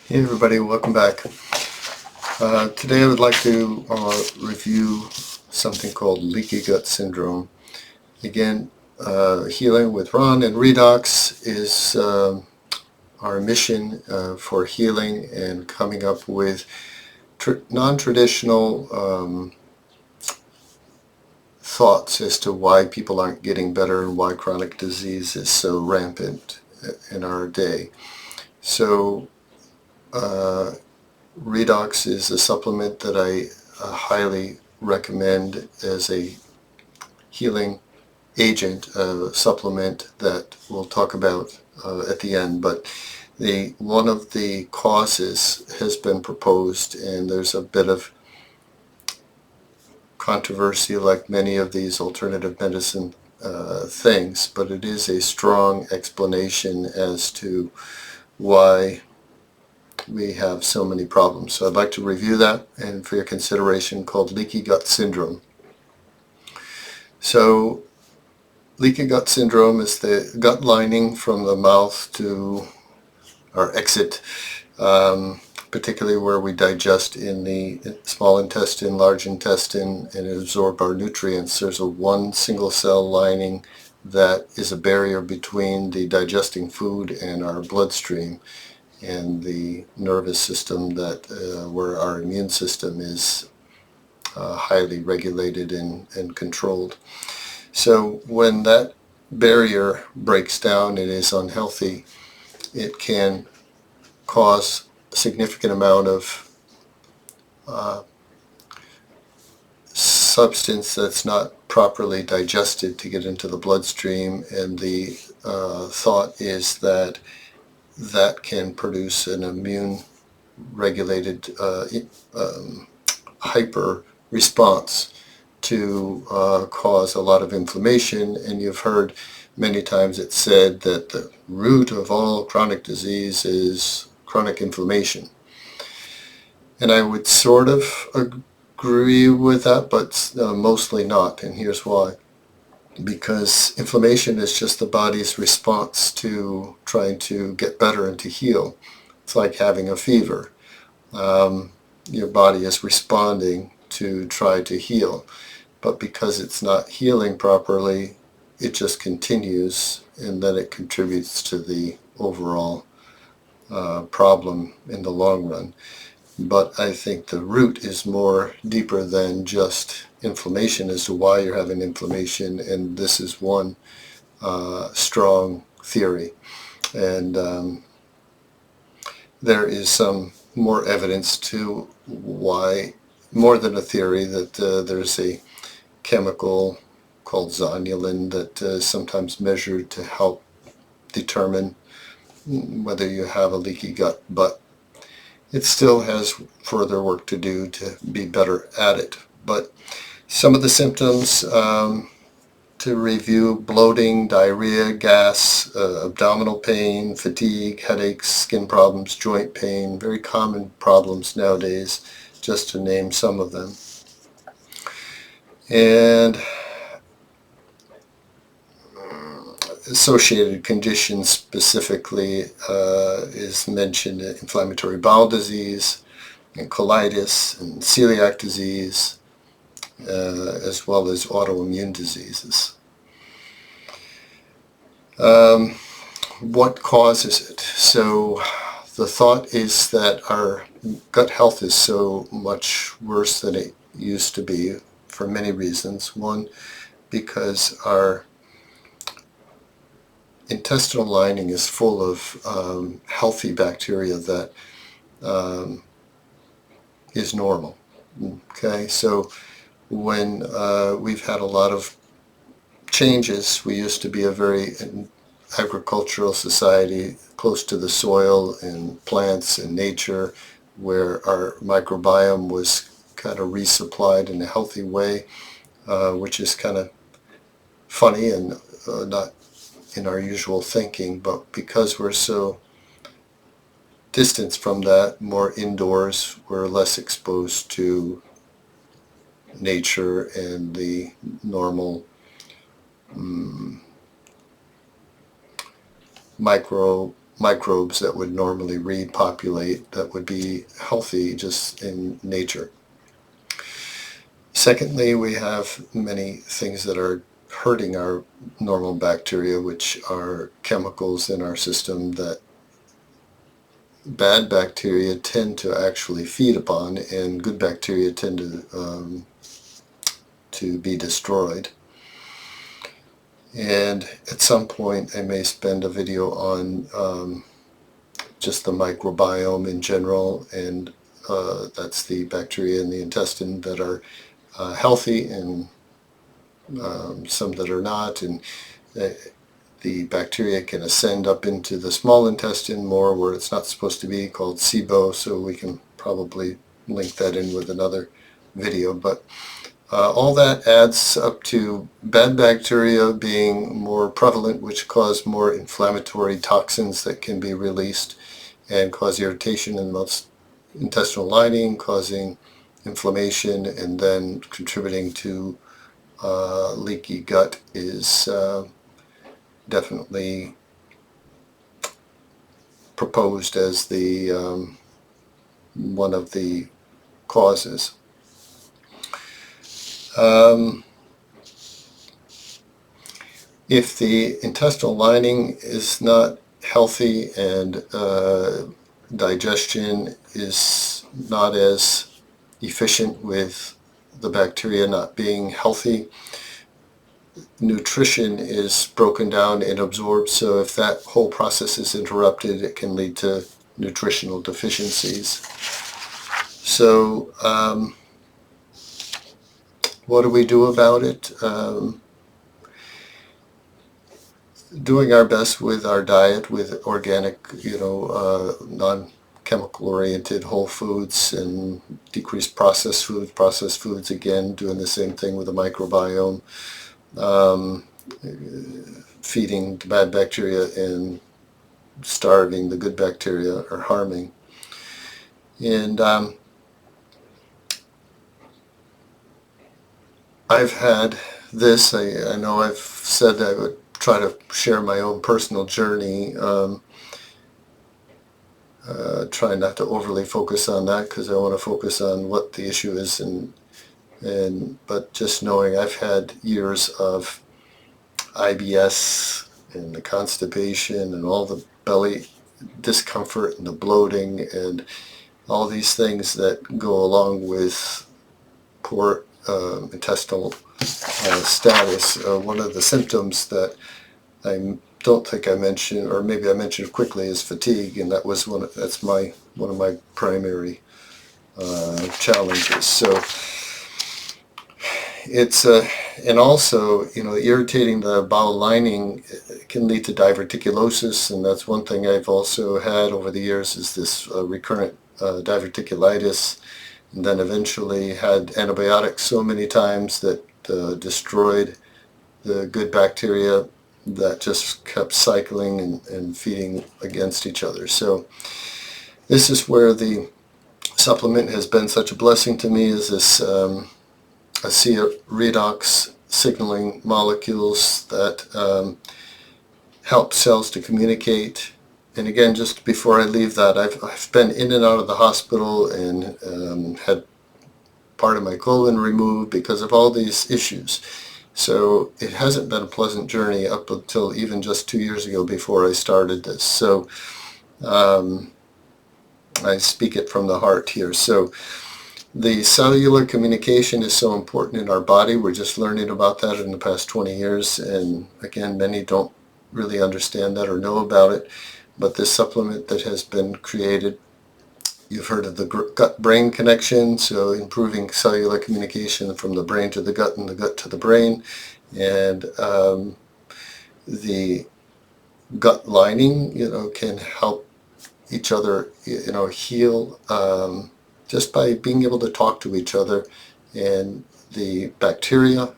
Hey everybody, welcome back. Today I would like to review something called leaky gut syndrome. Again, healing with Ron and Redox is our mission for healing and coming up with non-traditional thoughts as to why people aren't getting better and why chronic disease is so rampant in our day. So Redox is a supplement that I highly recommend as a healing agent, a supplement that we'll talk about at the end. But one of the causes has been proposed, and there's a bit of controversy like many of these alternative medicine things, but it is a strong explanation as to why we have so many problems. So I'd like to review that and for your consideration, called leaky gut syndrome. So leaky gut syndrome is the gut lining from the mouth to our exit, particularly where we digest in the small intestine, large intestine, and absorb our nutrients. There's one single cell lining that is a barrier between the digesting food and our bloodstream and the nervous system where our immune system is highly regulated and controlled. So when that barrier breaks down and is unhealthy, it can cause a significant amount of substance that's not properly digested to get into the bloodstream, and the thought is that can produce an immune regulated hyper response to cause a lot of inflammation. And you've heard many times it said that the root of all chronic disease is chronic inflammation. And I would sort of agree with that, but mostly not. And here's why. Because inflammation is just the body's response to trying to get better and to heal. It's like having a fever. Your body is responding to try to heal, but because it's not healing properly, it just continues, and then it contributes to the overall problem in the long run. But I think the root is more deeper than just inflammation as to why you're having inflammation, and this is one strong theory. And there is some more evidence to why, more than a theory, that there's a chemical called zonulin that is sometimes measured to help determine whether you have a leaky gut, but it still has further work to do to be better at it. But some of the symptoms to review: bloating, diarrhea, gas, abdominal pain, fatigue, headaches, skin problems, joint pain, very common problems nowadays, just to name some of them. And associated conditions specifically is mentioned: inflammatory bowel disease, and colitis, and celiac disease, as well as autoimmune diseases. What causes it? So the thought is that our gut health is so much worse than it used to be for many reasons. One, because our intestinal lining is full of healthy bacteria that is normal. Okay, so when we've had a lot of changes, we used to be a very agricultural society, close to the soil and plants and nature, where our microbiome was kind of resupplied in a healthy way, which is kind of funny and not in our usual thinking. But because we're so distanced from that, more indoors, we're less exposed to nature and the normal microbiome microbes that would normally repopulate, that would be healthy just in nature. Secondly, we have many things that are hurting our normal bacteria, which are chemicals in our system that bad bacteria tend to actually feed upon, and good bacteria tend to be destroyed. And at some point I may spend a video on just the microbiome in general, and that's the bacteria in the intestine that are healthy, and some that are not, and the bacteria can ascend up into the small intestine more where it's not supposed to be, called SIBO, so we can probably link that in with another video. But all that adds up to bad bacteria being more prevalent, which cause more inflammatory toxins that can be released and cause irritation in the intestinal lining, causing inflammation, and then contributing to leaky gut is definitely proposed as the one of the causes. If the intestinal lining is not healthy and digestion is not as efficient with the bacteria not being healthy, nutrition is broken down and absorbed, so if that whole process is interrupted, it can lead to nutritional deficiencies. So what do we do about it? Doing our best with our diet, with organic, non-chemical oriented whole foods, and decrease processed foods, again, doing the same thing with the microbiome, feeding the bad bacteria and starving the good bacteria, or harming. And I've had this, I know I've said I would try to share my own personal journey, try not to overly focus on that because I want to focus on what the issue is, but just knowing I've had years of IBS and the constipation and all the belly discomfort and the bloating and all these things that go along with poor intestinal status. One of the symptoms that I don't think I mentioned, or maybe I mentioned quickly, is fatigue, and that's one of my primary challenges. So it's and also, irritating the bowel lining can lead to diverticulosis, and that's one thing I've also had over the years, is this recurrent diverticulitis, and then eventually had antibiotics so many times that destroyed the good bacteria that just kept cycling and feeding against each other. So this is where the supplement has been such a blessing to me, is this ASEA Redox signaling molecules that help cells to communicate. And again, just before I leave that, I've been in and out of the hospital and had part of my colon removed because of all these issues. So it hasn't been a pleasant journey up until even just 2 years ago, before I started this. So I speak it from the heart here. So the cellular communication is so important in our body. We're just learning about that in the past 20 years. And again, many don't really understand that or know about it. But this supplement that has been created, you've heard of the gut-brain connection, so improving cellular communication from the brain to the gut and the gut to the brain. And the gut lining, can help each other, heal just by being able to talk to each other. And the bacteria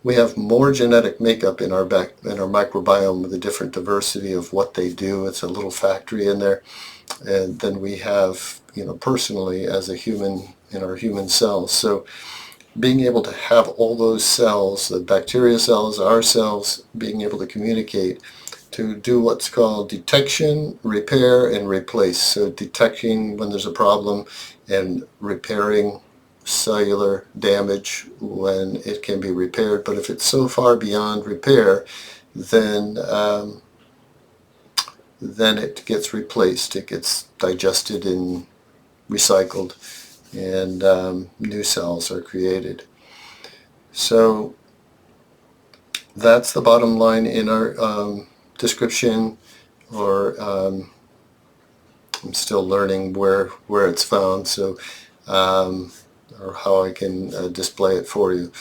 we have more genetic makeup in our microbiome, with a different diversity of what they do. It's a little factory in there. And then we have, personally, as a human, in our human cells. So being able to have all those cells, the bacteria cells, our cells, being able to communicate, to do what's called detection, repair, and replace. So detecting when there's a problem and repairing cellular damage when it can be repaired. But if it's so far beyond repair, then it gets replaced. It gets digested and recycled, and new cells are created. So that's the bottom line in our description, or I'm still learning where it's found, so or how I can display it for you.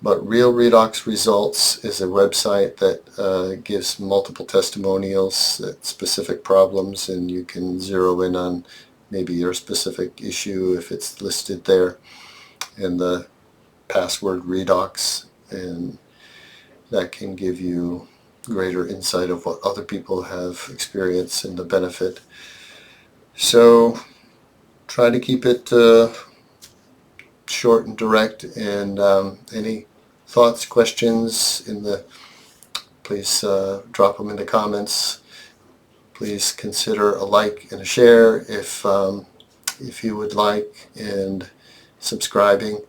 But Real Redox Results is a website that gives multiple testimonials at specific problems, and you can zero in on maybe your specific issue if it's listed there, and the password redox, and that can give you greater insight of what other people have experienced and the benefit. So try to keep it short and direct, and any thoughts, questions please drop them in the comments. Please consider a like and a share if you would like, and subscribing.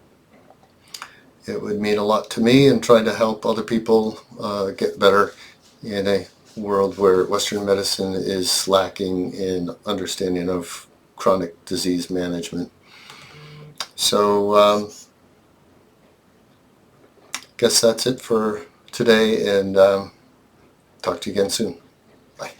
It would mean a lot to me, and trying to help other people get better in a world where Western medicine is lacking in understanding of chronic disease management. So guess that's it for today, and talk to you again soon. Bye.